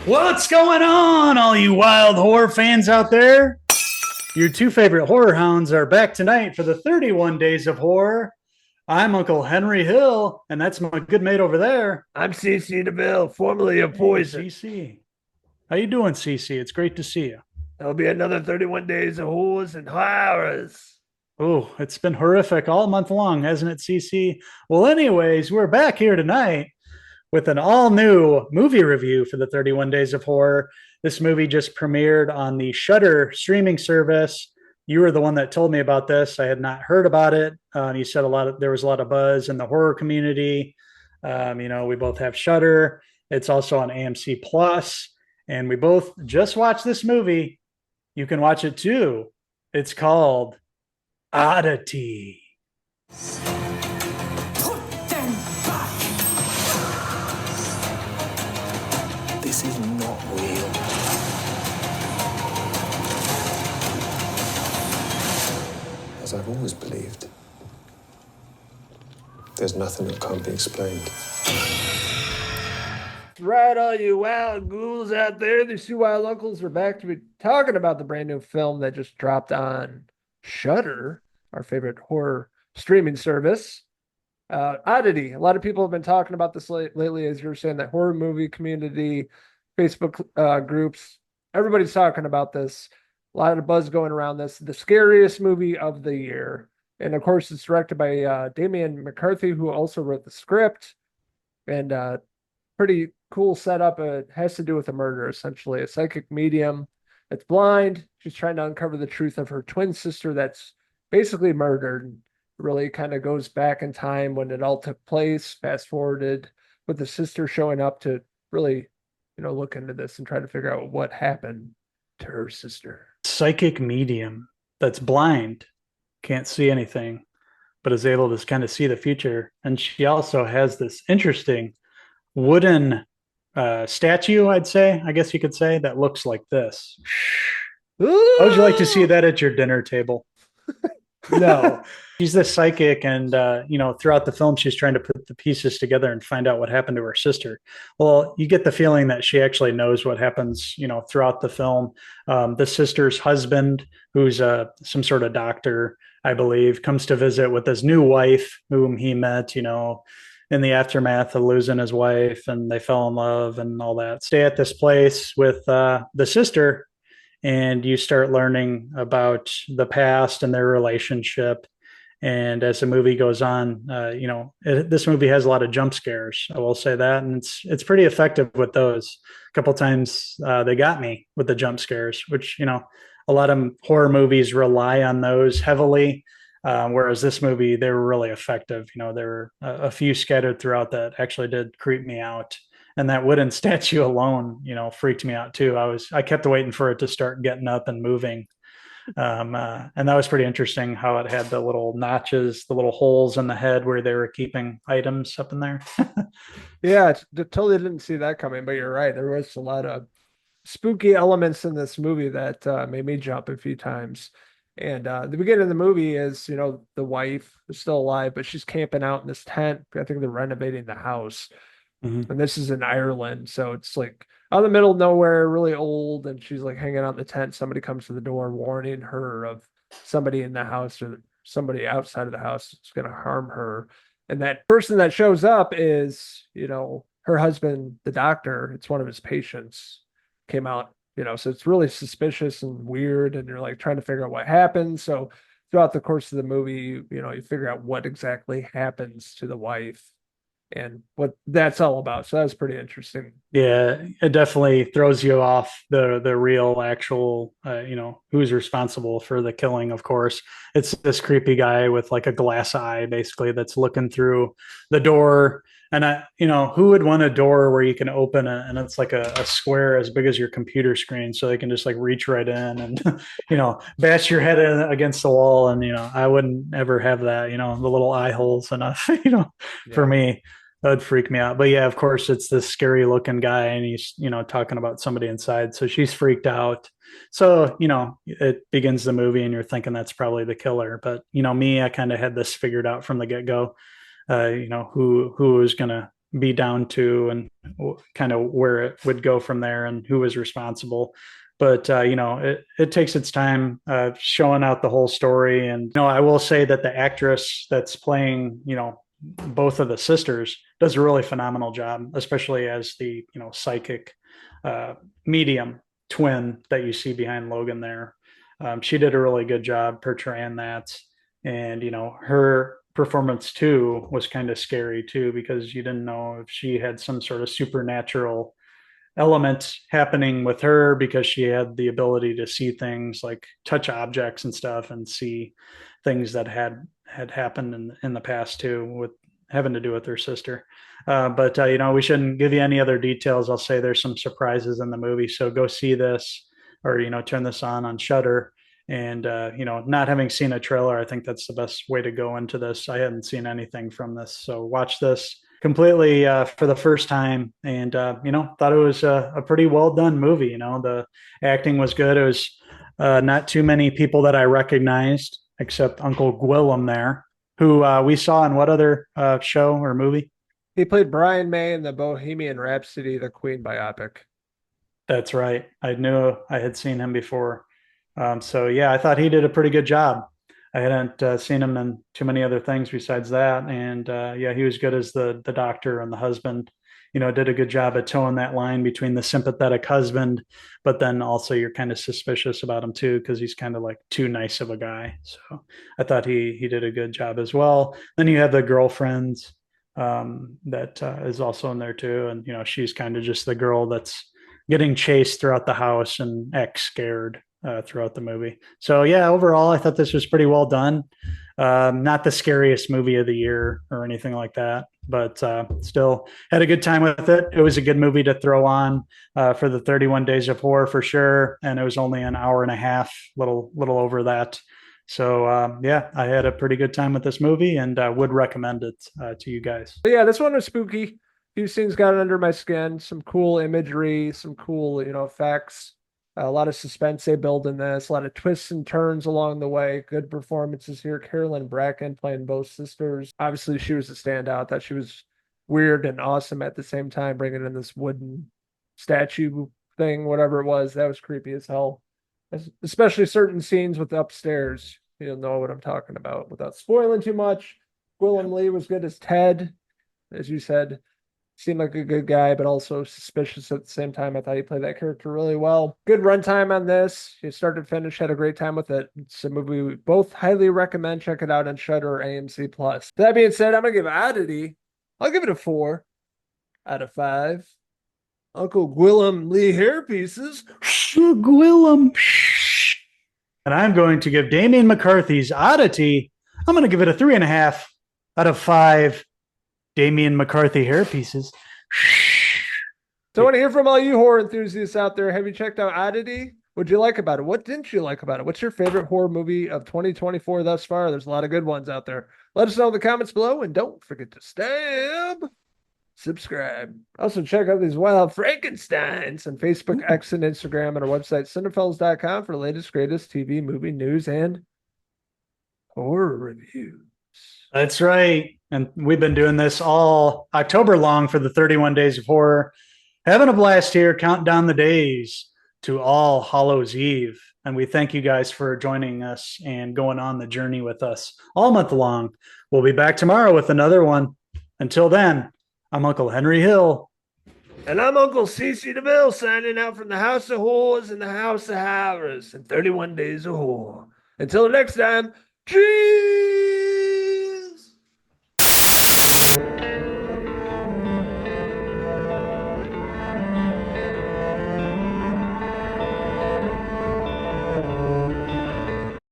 What's going on, all you wild horror fans out there? Your two favorite horror hounds are back tonight for the 31 Days of Horror. I'm Uncle Henry Hill, and that's my good mate over there. I'm CC DeVille, formerly of Hey, Poison. CC. How you doing, CC? It's great to see you. There'll be another 31 days of whores and horrors. Oh, it's been horrific all month long, hasn't it, CC? Well, anyways, we're back here tonight with an all new movie review for the 31 Days of Horror. This movie just premiered on the Shudder streaming service. You were the one that told me about this. I had not heard about it. You said there was a lot of buzz in the horror community. We both have Shudder. It's also on AMC Plus, and we both just watched this movie. You can watch it too. It's called Oddity. Put them back! This is not real. As I've always believed, there's nothing that can't be explained. Right, all you wild ghouls out there, the two wild uncles are back to be talking about the brand new film that just dropped on Shudder, our favorite horror streaming service. Oddity. A lot of people have been talking about this lately, as you're saying, that horror movie community, Facebook groups, everybody's talking about this. A lot of buzz going around this. The scariest movie of the year. And of course, it's directed by Damian McCarthy, who also wrote the script. And pretty cool setup. It has to do with a murder, essentially. A psychic medium that's blind. She's trying to uncover the truth of her twin sister that's basically murdered. Really kind of goes back in time when it all took place, fast forwarded, with the sister showing up to really, look into this and try to figure out what happened to her sister. Psychic medium that's blind, can't see anything, but is able to kind of see the future. And she also has this interesting wooden statue, I'd say, I guess you could say, that looks like this. How would you like to see Ooh! that at your dinner table? No. She's the psychic, and throughout the film, she's trying to put the pieces together and find out what happened to her sister. Well, you get the feeling that she actually knows what happens, throughout the film. The sister's husband, who's some sort of doctor, I believe, comes to visit with his new wife, whom he met, in the aftermath of losing his wife, and they fell in love and all that. Stay at this place with the sister, and you start learning about the past and their relationship. And as the movie goes on, this movie has a lot of jump scares. I will say that, and it's pretty effective with those. A couple times they got me with the jump scares, which a lot of horror movies rely on those heavily. Whereas this movie, they were really effective. There were a few scattered throughout that actually did creep me out. And that wooden statue alone, freaked me out too. I kept waiting for it to start getting up and moving. And that was pretty interesting how it had the little notches, the little holes in the head where they were keeping items up in there. Yeah, totally didn't see that coming, but you're right. There was a lot of spooky elements in this movie that made me jump a few times. And the beginning of the movie is, the wife is still alive, but she's camping out in this tent. I think they're renovating the house. Mm-hmm. And this is in Ireland. So it's like out in the middle of nowhere, really old. And she's like hanging out in the tent. Somebody comes to the door warning her of somebody in the house or somebody outside of the house that's going to harm her. And that person that shows up is, her husband, the doctor. It's one of his patients came out, so it's really suspicious and weird. And you're like trying to figure out what happened. So throughout the course of the movie, you figure out what exactly happens to the wife and what that's all about. So that was pretty interesting. Yeah, it definitely throws you off the real actual who's responsible for the killing. Of course, it's this creepy guy with like a glass eye, basically, that's looking through the door. And who would want a door where you can open it and it's like a square as big as your computer screen, so they can just like reach right in and bash your head in against the wall. And I wouldn't ever have that. The little eye holes enough. For Yeah. me, that would freak me out. But yeah, of course, it's this scary looking guy, and he's talking about somebody inside. So she's freaked out. So it begins the movie, and you're thinking that's probably the killer. But me, I kind of had this figured out from the get go. Who was gonna be down to, and kind of where it would go from there and who was responsible. But it takes its time showing out the whole story. And I will say that the actress that's playing both of the sisters does a really phenomenal job, especially as the psychic medium twin that you see behind Logan there. She did a really good job portraying that. And her performance too was kind of scary too, because you didn't know if she had some sort of supernatural element happening with her, because she had the ability to see things, like touch objects and stuff, and see things that had happened in the past too, with having to do with her sister. But we shouldn't give you any other details. I'll say there's some surprises in the movie, so go see this, or turn this on Shudder. And not having seen a trailer, I think that's the best way to go into this. I hadn't seen anything from this, so watch this completely for the first time. And thought it was a pretty well done movie. The acting was good. It was not too many people that I recognized, except Uncle Gwillem there, who we saw in what other show or movie? He played Brian May in the Bohemian Rhapsody, the Queen biopic. That's right. I knew I had seen him before. So yeah, I thought he did a pretty good job. I hadn't seen him in too many other things besides that. And yeah, he was good as the doctor and the husband. Did a good job at towing that line between the sympathetic husband, but then also you're kind of suspicious about him too, because he's kind of like too nice of a guy. So I thought he did a good job as well. Then you have the girlfriend that is also in there too, and she's kind of just the girl that's getting chased throughout the house and acts scared throughout the movie. So yeah, overall, I thought this was pretty well done. Not the scariest movie of the year or anything like that, but still had a good time with it. It was a good movie to throw on for the 31 Days of Horror for sure. And it was only an hour and a half, little over that. So yeah, I had a pretty good time with this movie, and would recommend it to you guys. But yeah, this one was spooky. A few scenes got under my skin. Some cool imagery, some cool effects. A lot of suspense they build in this, a lot of twists and turns along the way. Good performances here. Carolyn Bracken playing both sisters. Obviously, she was a standout. Thought she was weird and awesome at the same time, bringing in this wooden statue thing, whatever it was. That was creepy as hell. Especially certain scenes with the upstairs. You'll know what I'm talking about without spoiling too much. Willem Lee was good as Ted, as you said. Seemed like a good guy, but also suspicious at the same time. I thought he played that character really well. Good runtime on this. You start to finish, had a great time with it. It's a movie we both highly recommend. Check it out on Shudder or AMC Plus. That being said, I'm gonna give Oddity. I'll give it a 4 out of 5. Uncle Gwillem Lee hair pieces. Gwillem. And I'm going to give Damian McCarthy's Oddity. I'm going to give it a 3.5 out of 5. Damian McCarthy hair pieces. So I want to hear from all you horror enthusiasts out there. Have you checked out Oddity? What'd you like about it? What didn't you like about it? What's your favorite horror movie of 2024 thus far? There's a lot of good ones out there. Let us know in the comments below, and don't forget to subscribe. Also, check out these Wild Frankensteins on Facebook, X, and Instagram, and our website, Cinephellas.com, for the latest, greatest TV, movie news, and horror reviews. That's right. And we've been doing this all October long for the 31 Days of Horror. Having a blast here, counting down the days to All Hallows Eve. And we thank you guys for joining us and going on the journey with us all month long. We'll be back tomorrow with another one. Until then, I'm Uncle Henry Hill. And I'm Uncle Cece DeVille, signing out from the House of Horrors and the House of Horrors and 31 Days of Horror. Until next time, cheers!